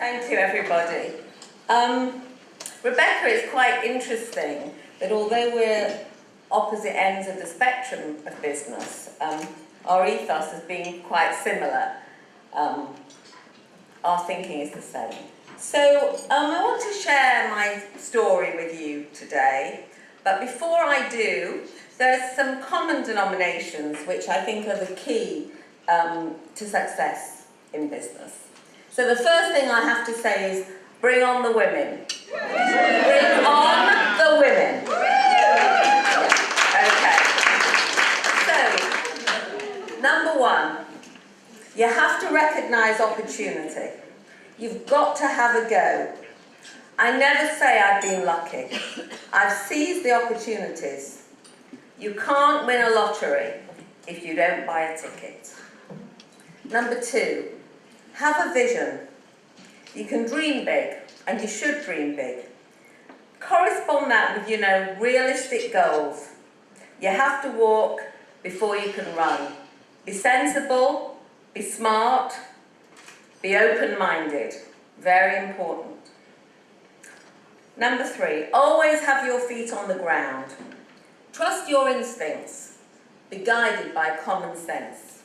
Thank you, everybody. Rebecca, it's quite interesting that although we're opposite ends of the spectrum of business, our ethos has been quite similar. Our thinking is the same. So I want to share my story with you today, but before I do, there's some common denominations which I think are the key to success in business. So the first thing I have to say is, bring on the women. Bring on the women. Okay. So, number one, you have to recognise opportunity. You've got to have a go. I never say I've been lucky. I've seized the opportunities. You can't win a lottery if you don't buy a ticket. Number two, have a vision. You can dream big, and you should dream big. Correspond that with, realistic goals. You have to walk before you can run. Be sensible, be smart, be open-minded. Very important. Number three, always have your feet on the ground. Trust your instincts. Be guided by common sense.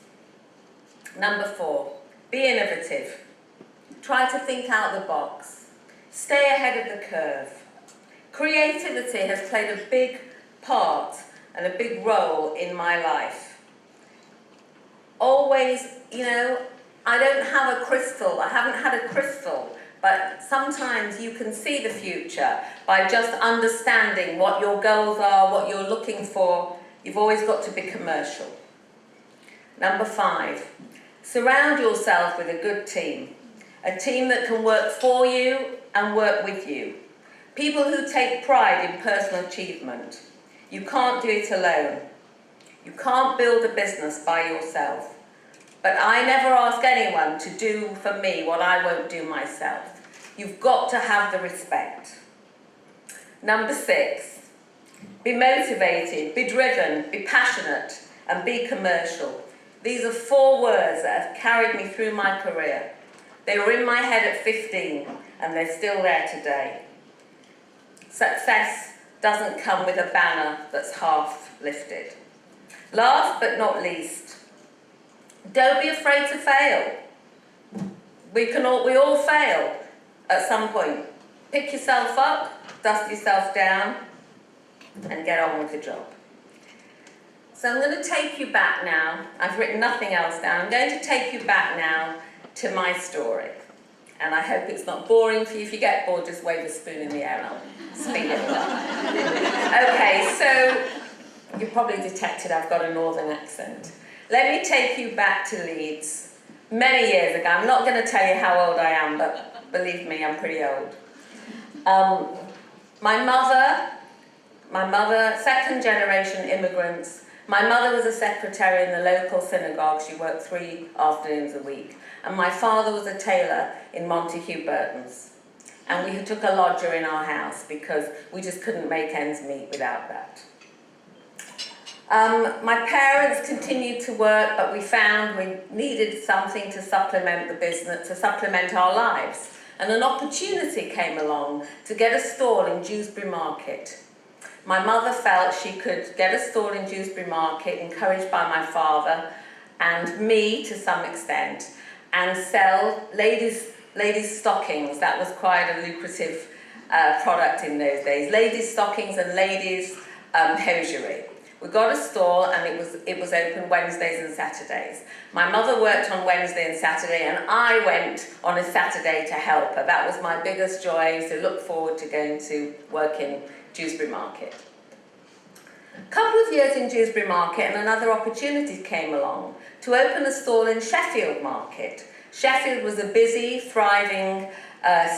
Number four, be innovative. Try to think out the box. Stay ahead of the curve. Creativity has played a big part and a big role in my life. Always, I don't have a crystal. I haven't had a crystal, but sometimes you can see the future by just understanding what your goals are, what you're looking for. You've always got to be commercial. Number five, surround yourself with a good team. A team that can work for you and work with you. People who take pride in personal achievement. You can't do it alone. You can't build a business by yourself. But I never ask anyone to do for me what I won't do myself. You've got to have the respect. Number six, be motivated, be driven, be passionate, and be commercial. These are 4 words that have carried me through my career. They were in my head at 15, and they're still there today. Success doesn't come with a banner that's half lifted. Last but not least, don't be afraid to fail. We all fail at some point. Pick yourself up, dust yourself down, and get on with the job. So I'm going to take you back now. I've written nothing else down. I'm going to take you back now to my story. And I hope it's not boring for you. If you get bored, just wave a spoon in the air and I'll speed it up. Okay, so you probably detected I've got a northern accent. Let me take you back to Leeds many years ago. I'm not going to tell you how old I am, but believe me, I'm pretty old. My mother, second generation immigrants. My mother was a secretary in the local synagogue. She worked 3 afternoons a week. And my father was a tailor in Montague Burton's. And we took a lodger in our house because we just couldn't make ends meet without that. My parents continued to work, but we found we needed something to supplement the business, to supplement our lives. And an opportunity came along to get a stall in Dewsbury Market. My mother felt she could get a stall in Dewsbury Market, encouraged by my father and me to some extent, and sell ladies' stockings. That was quite a lucrative product in those days. Ladies' stockings and ladies' hosiery. We got a stall and it was open Wednesdays and Saturdays. My mother worked on Wednesday and Saturday, and I went on a Saturday to help her. That was my biggest joy. I used to look forward to going to work in Dewsbury Market. A couple of years in Dewsbury Market and another opportunity came along to open a stall in Sheffield Market. Sheffield was a busy, thriving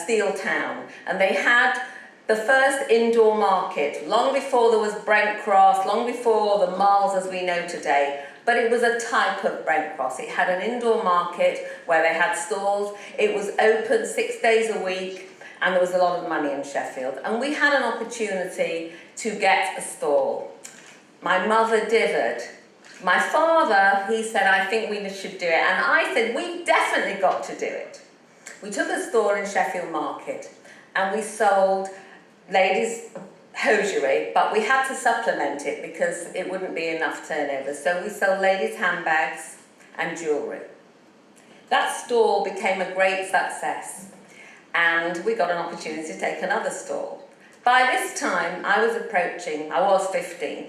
steel town, and they had the first indoor market, long before there was Brent Cross, long before the malls as we know today, but it was a type of Brent Cross. It had an indoor market where they had stalls. It was open 6 days a week, and there was a lot of money in Sheffield. And we had an opportunity to get a stall. My mother dithered. My father, he said, I think we should do it. And I said, we've definitely got to do it. We took a store in Sheffield Market and we sold ladies' hosiery, but we had to supplement it because it wouldn't be enough turnover. So we sold ladies' handbags and jewellery. That store became a great success and we got an opportunity to take another store. By this time, I was 15.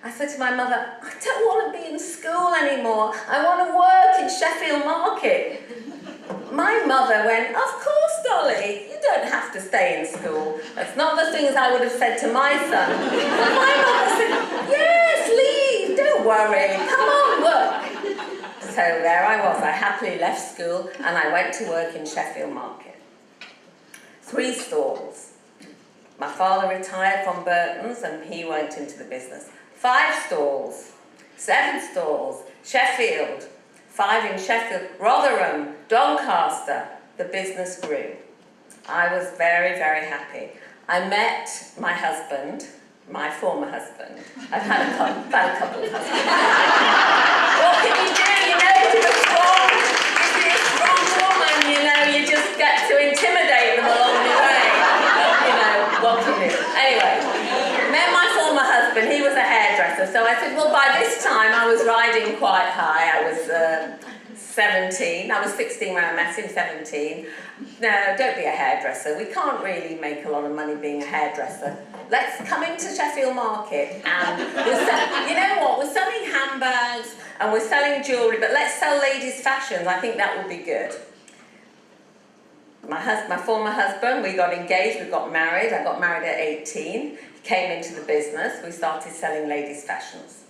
I said to my mother, I don't want to be in school anymore. I want to work in Sheffield Market. My mother went, of course, Dolly, you don't have to stay in school. That's not the things I would have said to my son. But my mother said, yes, leave, don't worry, come on, work. So there I was, I happily left school and I went to work in Sheffield Market. 3 stalls. My father retired from Burton's and he went into the business. 5 stalls, 7 stalls, Sheffield, 5 in Sheffield, Rotherham, Doncaster. The business grew. I was very, very happy. I met my husband, my former husband. I've had a couple of husbands. What can you do? You know, if you're a strong woman, you know, you just get to intimidate them along the way. You know, what can you do? Anyway, met my former husband. He was a hairdresser. So I said, well, by this time I was riding quite high. I was 17. I was 16 when I met him, 17. No, don't be a hairdresser. We can't really make a lot of money being a hairdresser. Let's come into Sheffield Market and you know what, we're selling handbags and we're selling jewellery, but let's sell ladies' fashions. I think that would be good. My former husband, we got engaged, we got married. I got married at 18. He came into the business. We started selling ladies' fashions.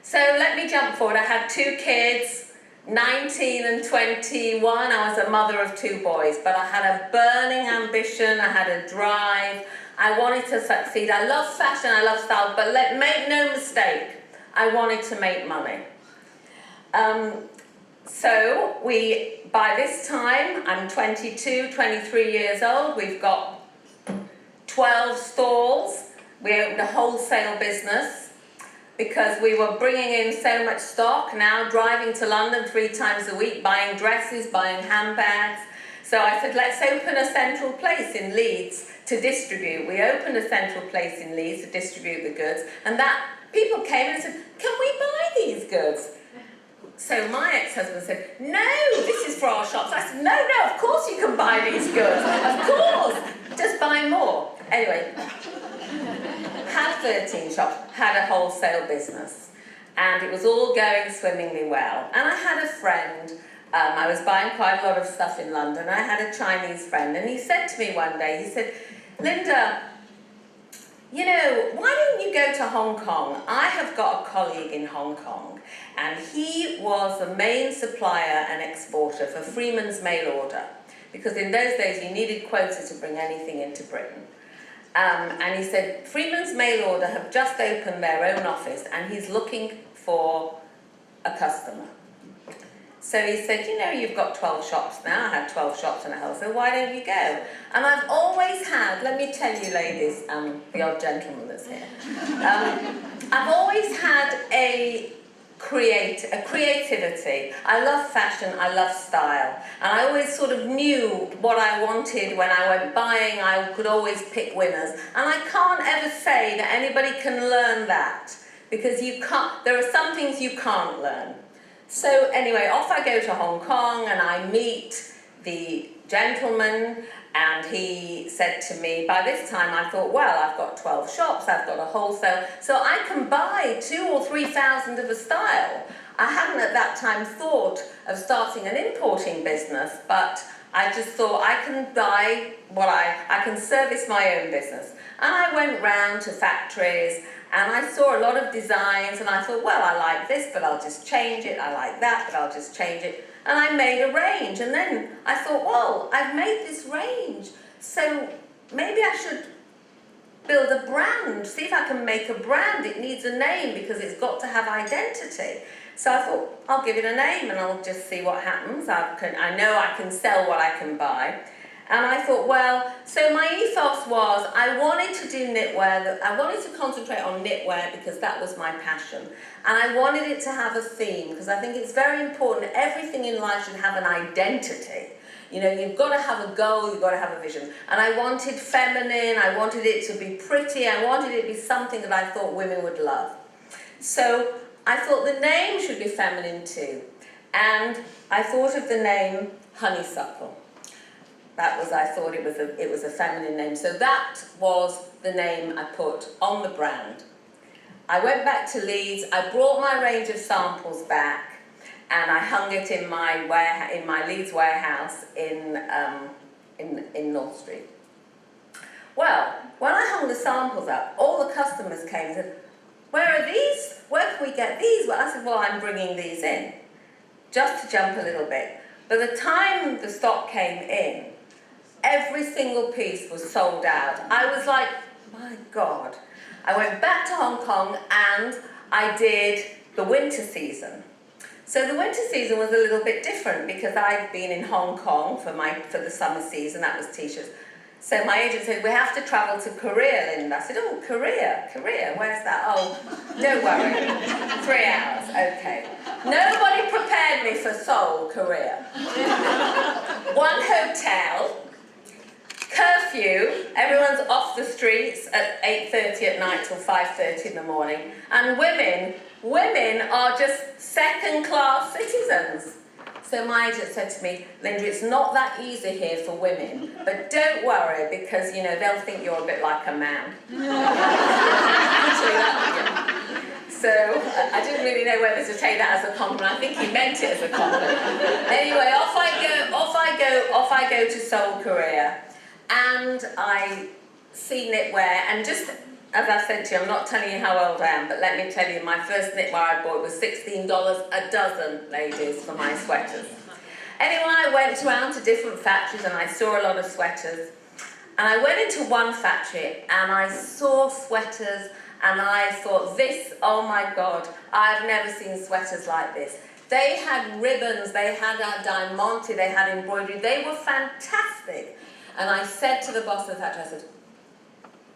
So let me jump forward. I had 2 kids. 19 and 21, I was a mother of 2 boys, but I had a burning ambition, I had a drive, I wanted to succeed. I love fashion, I love style, but make no mistake, I wanted to make money. So by this time, I'm 22, 23 years old, we've got 12 stalls, we opened a wholesale business, because we were bringing in so much stock, now driving to London 3 times a week, buying dresses, buying handbags. So I said, let's open a central place in Leeds to distribute. We opened a central place in Leeds to distribute the goods, and that people came and said, can we buy these goods? So my ex-husband said, no, this is for our shops. I said, no, of course you can buy these goods. Of course, just buy more. Anyway, had 13 shops, had a wholesale business, and it was all going swimmingly well. And I had a friend, I was buying quite a lot of stuff in London. I had a Chinese friend, and he said to me one day, he said, Linda, you know, why don't you go to Hong Kong? I have got a colleague in Hong Kong, and he was the main supplier and exporter for Freeman's mail order, because in those days you needed quotas to bring anything into Britain. And he said, Freeman's mail order have just opened their own office and he's looking for a customer. So he said, you know, you've got 12 shops now. I have 12 shops and a wholesale. Why don't you go? And I've always had, let me tell you ladies, the odd gentleman that's here. I've always had a creativity. I love fashion, I love style, and I always sort of knew what I wanted when I went buying. I could always pick winners, and I can't ever say that anybody can learn that, because you can't, there are some things you can't learn. So anyway, off I go to Hong Kong and I meet the gentleman, and he said to me, by this time I thought, well, I've got 12 shops, I've got a wholesale, so I can buy 2,000 or 3,000 of a style. I hadn't at that time thought of starting an importing business, but I just thought I can buy what I can service my own business. And I went round to factories and I saw a lot of designs and I thought, well, I like this, but I'll just change it. I like that, but I'll just change it. And I made a range, and then I thought, well, I've made this range, so maybe I should build a brand, see if I can make a brand. It needs a name because it's got to have identity. So I thought, I'll give it a name and I'll just see what happens. I know I can sell what I can buy. And I thought, well, so my ethos was I wanted to do knitwear, I wanted to concentrate on knitwear because that was my passion. And I wanted it to have a theme because I think it's very important. Everything in life should have an identity. You know, you've got to have a goal, you've got to have a vision. And I wanted feminine, I wanted it to be pretty, I wanted it to be something that I thought women would love. So I thought the name should be feminine too. And I thought of the name Honeysuckle. I thought it was a feminine name. So that was the name I put on the brand. I went back to Leeds, I brought my range of samples back, and I hung it in my Leeds warehouse in North Street. Well, when I hung the samples up, all the customers came and said, "Where are these? Where can we get these?" Well, I said, "Well, I'm bringing these in," just to jump a little bit. By the time the stock came in, every single piece was sold out. I was like, my God. I went back to Hong Kong and I did the winter season. So the winter season was a little bit different because I'd been in Hong Kong for the summer season, that was t-shirts. So my agent said, "We have to travel to Korea, Linda." I said, "Oh, Korea, where's that?" "Oh, don't worry, 3 hours, okay." Nobody prepared me for Seoul, Korea. One hotel, curfew, everyone's off the streets at 8:30 at night till 5:30 in the morning, and women are just second-class citizens. So my agent said to me, "Linda, it's not that easy here for women, but don't worry because, you know, they'll think you're a bit like a man." Actually, so I didn't really know whether to take that as a compliment. I think he meant it as a compliment. Anyway, off I go to Seoul, Korea, and I see knitwear, and just as I said to you, I'm not telling you how old I am, but let me tell you, my first knitwear I bought was $16 a dozen, ladies, for my sweaters. Anyway, I went around to different factories and I saw a lot of sweaters. And I went into one factory and I saw sweaters and I thought, oh my God, I've never seen sweaters like this. They had ribbons, they had diamante, they had embroidery, they were fantastic. And I said to the boss of the factory, I said,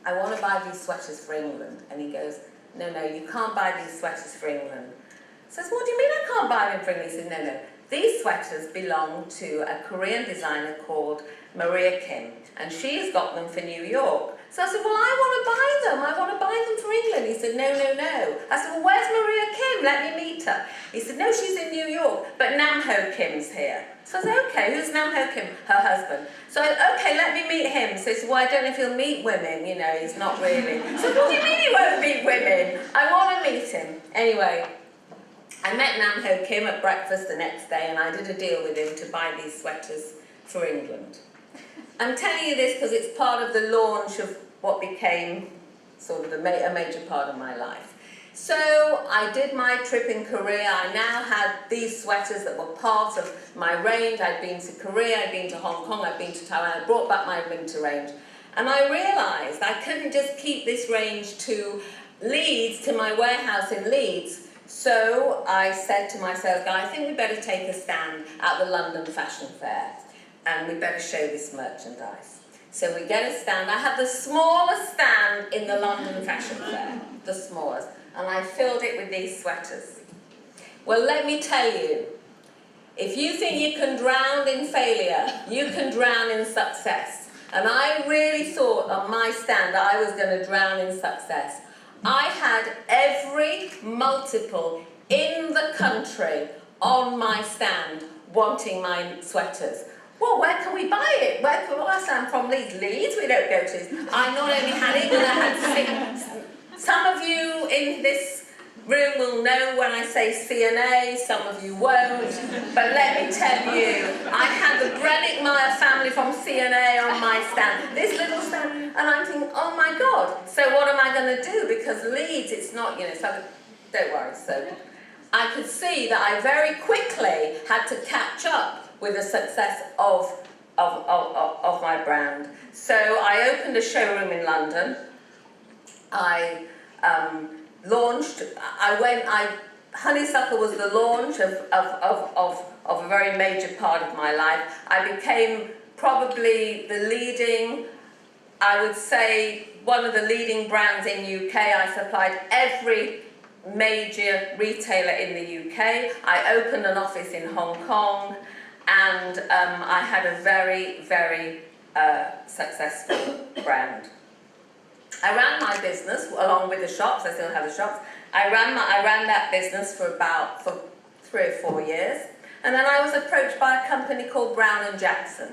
"I want to buy these sweaters for England." And he goes, "No, you can't buy these sweaters for England." So I said, "What do you mean I can't buy them for England?" He said, No. These sweaters belong to a Korean designer called Maria Kim, and she's got them for New York. So I said, "Well, I want to buy them. I want to buy them for England." He said, No. I said, "Well, where's Maria Kim? Let me meet her." He said, "No, she's in New York, but Nam Ho Kim's here." So I said, "Okay, who's Nam Ho Kim?" Her husband. So I said, "Okay, let me meet him." So he said, "Well, I don't know if he'll meet women, you know, he's not really." So I said, "What do you mean he won't meet women? I want to meet him." Anyway, I met Nam Ho Kim at breakfast the next day and I did a deal with him to buy these sweaters for England. I'm telling you this because it's part of the launch of what became sort of a major part of my life. So I did my trip in Korea. I now had these sweaters that were part of my range. I'd been to Korea, I'd been to Hong Kong, I'd been to Taiwan. I brought back my winter range. And I realized I couldn't just keep this range to Leeds, to my warehouse in Leeds. So I said to my sales guy, "I think we better take a stand at the London Fashion Fair and we better show this merchandise." So we get a stand. I had the smallest stand in the London Fashion Fair, the smallest, and I filled it with these sweaters. Well, let me tell you, if you think you can drown in failure, you can drown in success. And I really thought on my stand that I was going to drown in success. I had every multiple in the country on my stand wanting my sweaters. "Well, where can we buy it? Where can I stand from Leeds?" "Leeds? We don't go to Leeds." I not only had it, but I had six. Some of you in this room will know when I say CNA, some of you won't. But let me tell you, I had the Brennick-Meyer family from CNA on my stand. This little stand, and I'm thinking, oh my God, so what am I going to do? Because Leeds, it's not, you know, so don't worry. So I could see that I very quickly had to catch up with the success of my brand. So I opened a showroom in London. I launched, Honeysuckle was the launch of a very major part of my life. I became probably the leading, I would say, one of the leading brands in UK. I supplied every major retailer in the UK. I opened an office in Hong Kong, and I had a very, very successful brand. I ran my business along with the shops. I still have the shops. I ran that business for 3 or 4 years, and then I was approached by a company called Brown and Jackson.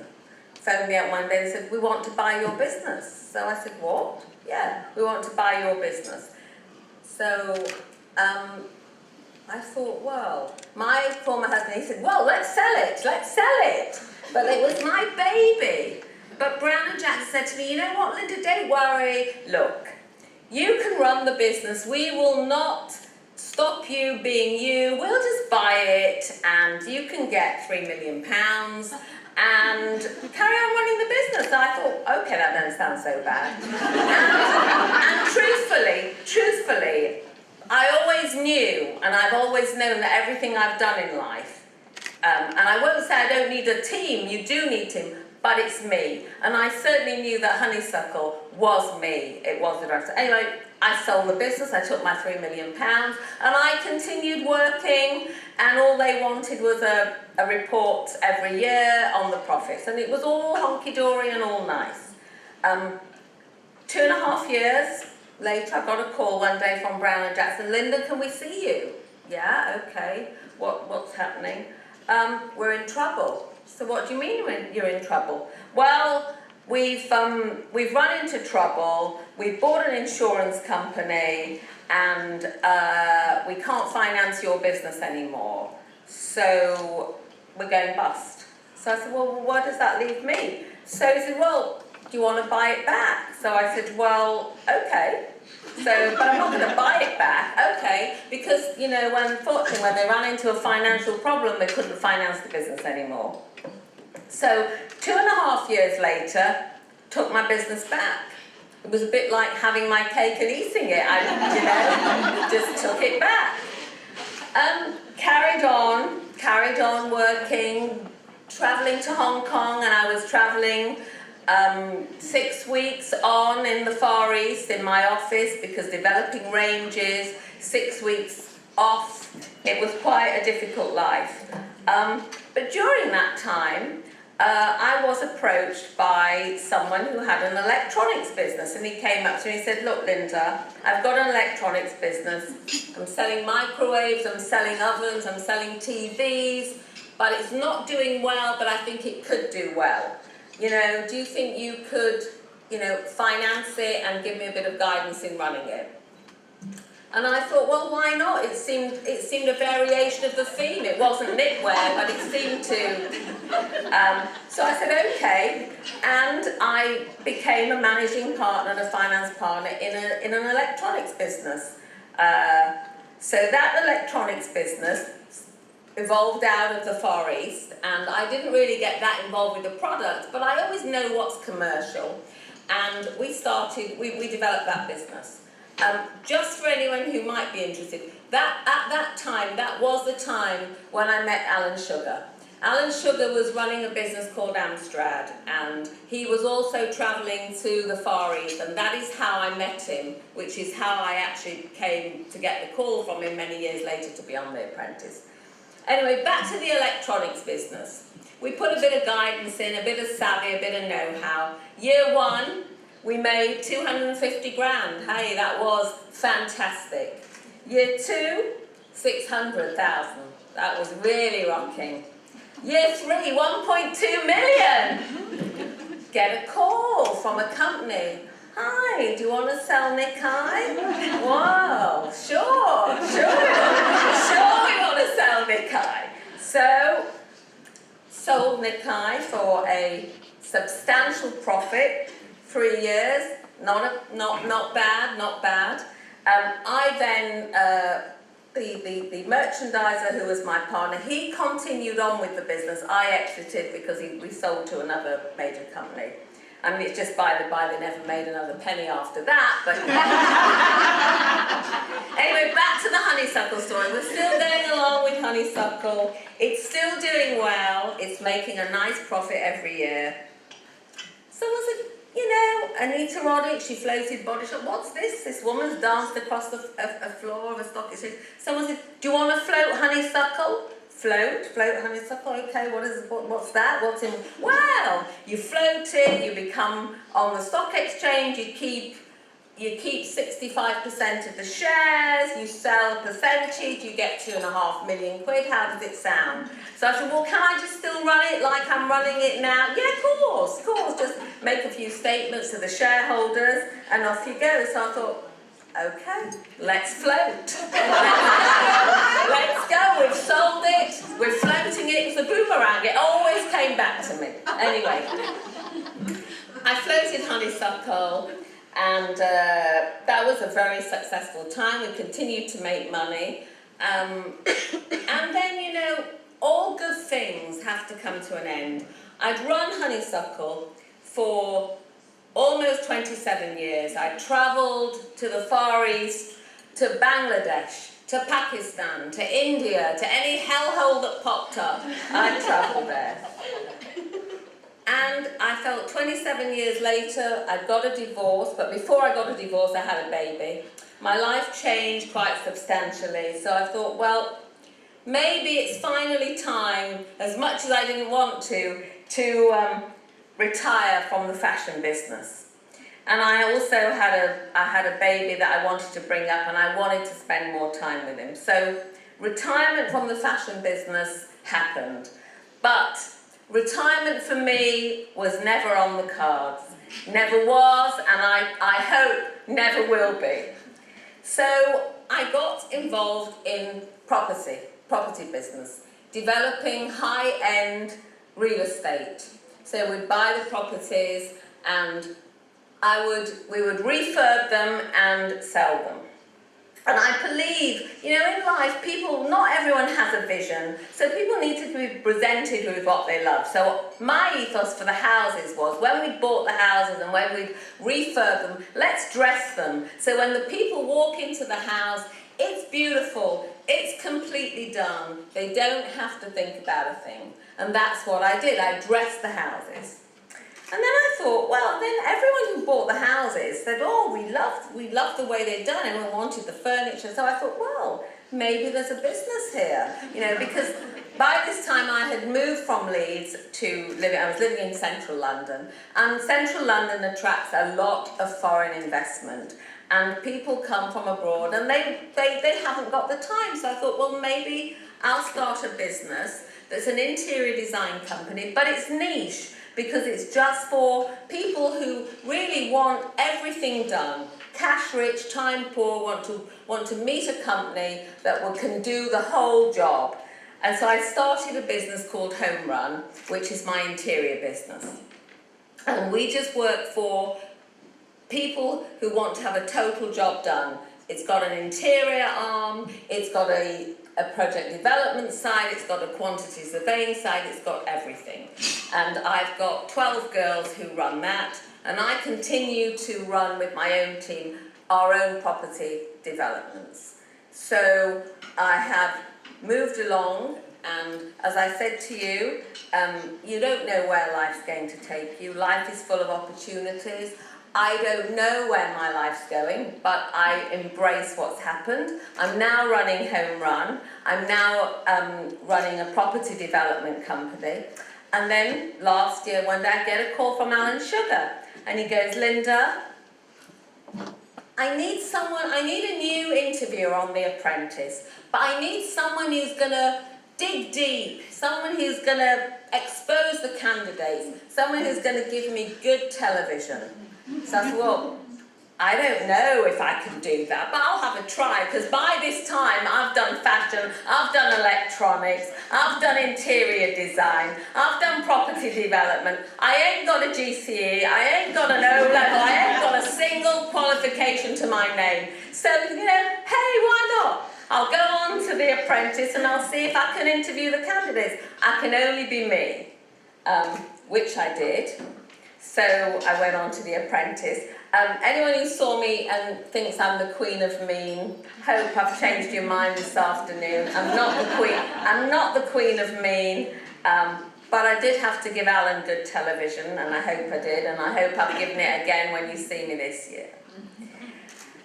Phoned me up one day and said, "We want to buy your business." So I said, "What?" "Yeah, we want to buy your business." So I thought, well, my former husband, he said, "Well, let's sell it." But it was my baby. But Brown and Jackson said to me, "You know what, Linda, don't worry. Look, you can run the business. We will not stop you being you. We'll just buy it, and you can get £3 million and carry on running the business." And I thought, okay, that doesn't sound so bad. And truthfully, I always knew, and I've always known that everything I've done in life, and I won't say I don't need a team, you do need team, but it's me. And I certainly knew that Honeysuckle was me. It was the director. Anyway, I sold the business, I took my £3 million, and I continued working, and all they wanted was a report every year on the profits, and it was all honky-dory and all nice. 2.5 years later, I got a call one day from Brown and Jackson. "Linda, can we see you?" "Yeah, okay. What's happening?" "We're in trouble." "So what do you mean you're in trouble?" "Well, we've run into trouble. We bought an insurance company, and we can't finance your business anymore. So we're going bust." So I said, "Well, where does that leave me?" So he said, "Well, do you want to buy it back?" So I said, "Well, okay. But I'm not going to buy it back." "Okay," because, you know, unfortunately, when they ran into a financial problem, they couldn't finance the business anymore. So 2.5 years later, took my business back. It was a bit like having my cake and eating it. I, just took it back. Carried on working, traveling to Hong Kong, and I was traveling 6 weeks on in the Far East in my office, because developing ranges, 6 weeks off. It was quite a difficult life. But during that time, I was approached by someone who had an electronics business, and he came up to me and said, "Look, Linda, I've got an electronics business. I'm selling microwaves, I'm selling ovens, I'm selling TVs, but it's not doing well, but I think it could do well. You know, do you think you could, you know, finance it and give me a bit of guidance in running it?" And I thought, well, why not? It seemed a variation of the theme. It wasn't knitwear, but it seemed to. So I said, okay, and I became a managing partner and a finance partner in an electronics business. So that electronics business evolved out of the Far East, and I didn't really get that involved with the product, but I always know what's commercial, and we developed that business. Just for anyone who might be interested, at that time, that was the time when I met Alan Sugar. Alan Sugar was running a business called Amstrad, and he was also travelling to the Far East, and that is how I met him, which is how I actually came to get the call from him many years later to be on The Apprentice. Anyway, back to the electronics business. We put a bit of guidance in, a bit of savvy, a bit of know-how. Year 1, we made 250 grand. Hey, that was fantastic. Year 2, 600,000. That was really rocking. Year 3, 1.2 million. Get a call from a company. "Hi, do you want to sell Nikkei?" "Whoa, sure, we want to sell Nikkei." So, sold Nikkei for a substantial profit. 3 years, not bad. I then, the merchandiser who was my partner, he continued on with the business. I exited because we sold to another major company. I mean, it's just by the by, they never made another penny after that, but... Anyway, back to the Honeysuckle story. We're still going along with Honeysuckle. It's still doing well. It's making a nice profit every year. Someone said, you know, Anita Roddick, she floated body shop. What's this? This woman's danced across the floor of a stock exchange. Someone said, do you want to float Honeysuckle? Float Honeysuckle, okay, what's that? What's in, well, you float it, you become on the stock exchange, you keep 65% of the shares, you sell a percentage, you get £2.5 million. How does it sound? So I said, well, can I just still run it like I'm running it now? Yeah, of course, just make a few statements to the shareholders and off you go. So I thought, okay, let's float. Let's go, we've sold it, we're floating it. It was a boomerang, it always came back to me. Anyway, I floated Honeysuckle, and that was a very successful time. We continued to make money. And then, you know, all good things have to come to an end. I'd run Honeysuckle for almost 27 years. I travelled to the Far East, to Bangladesh, to Pakistan, to India, to any hellhole that popped up. I travelled there. And I felt 27 years later, I got a divorce, but before I got a divorce, I had a baby. My life changed quite substantially, so I thought, well, maybe it's finally time, as much as I didn't want to retire from the fashion business. And I also had a baby that I wanted to bring up, and I wanted to spend more time with him. So retirement from the fashion business happened. But retirement for me was never on the cards. Never was, and I hope never will be. So I got involved in property business, developing high-end real estate. So we'd buy the properties and we would refurb them and sell them. And I believe, you know, in life, not everyone has a vision, so people need to be presented with what they love. So my ethos for the houses was, when we bought the houses and when we refurb them, let's dress them. So when the people walk into the house, it's beautiful, it's completely done. They don't have to think about a thing. And that's what I did. I dressed the houses. And then I thought, well, then everyone who bought the houses said, oh, we loved the way they'd done it, everyone wanted the furniture. So I thought, well, maybe there's a business here, you know, because by this time I had moved from Leeds I was living in central London, and central London attracts a lot of foreign investment. And people come from abroad and they haven't got the time. So I thought, well, maybe I'll start a business that's an interior design company, but it's niche, because it's just for people who really want everything done. Cash rich, time poor, want to meet a company that can do the whole job. And so I started a business called Home Run, which is my interior business. And we just work for people who want to have a total job done. It's got an interior arm, it's got a project development side, it's got a quantity surveying side, it's got everything. And I've got 12 girls who run that, and I continue to run with my own team our own property developments. So I have moved along, and as I said to you, you don't know where life's going to take you. Life is full of opportunities. I don't know where my life's going, but I embrace what's happened. I'm now running Home Run. I'm now running a property development company. And then last year, one day, I get a call from Alan Sugar, and he goes, Linda, I need a new interviewer on The Apprentice, but I need someone who's going to dig deep, someone who's going to expose the candidates, someone who's going to give me good television. So I thought, well, I don't know if I can do that, but I'll have a try, because by this time I've done fashion, I've done electronics, I've done interior design, I've done property development. I ain't got a GCE, I ain't got an O-level, I ain't got a single qualification to my name. So, you know, hey, why not? I'll go on to The Apprentice and I'll see if I can interview the candidates. I can only be me, which I did. So I went on to The Apprentice. Anyone who saw me and thinks I'm the Queen of Mean, hope I've changed your mind this afternoon. I'm not the Queen of Mean. But I did have to give Alan good television, and I hope I did, and I hope I've given it again when you see me this year.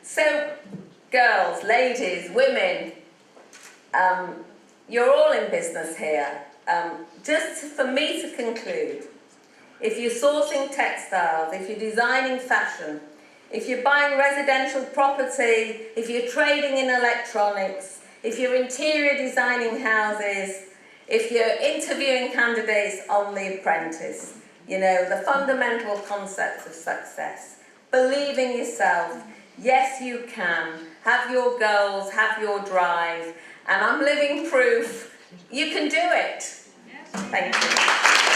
So, girls, ladies, women, you're all in business here. Just for me to conclude, if you're sourcing textiles, if you're designing fashion, if you're buying residential property, if you're trading in electronics, if you're interior designing houses, if you're interviewing candidates on The Apprentice, you know, the fundamental concepts of success. Believe in yourself. Yes, you can. Have your goals, have your drive. And I'm living proof you can do it. Thank you.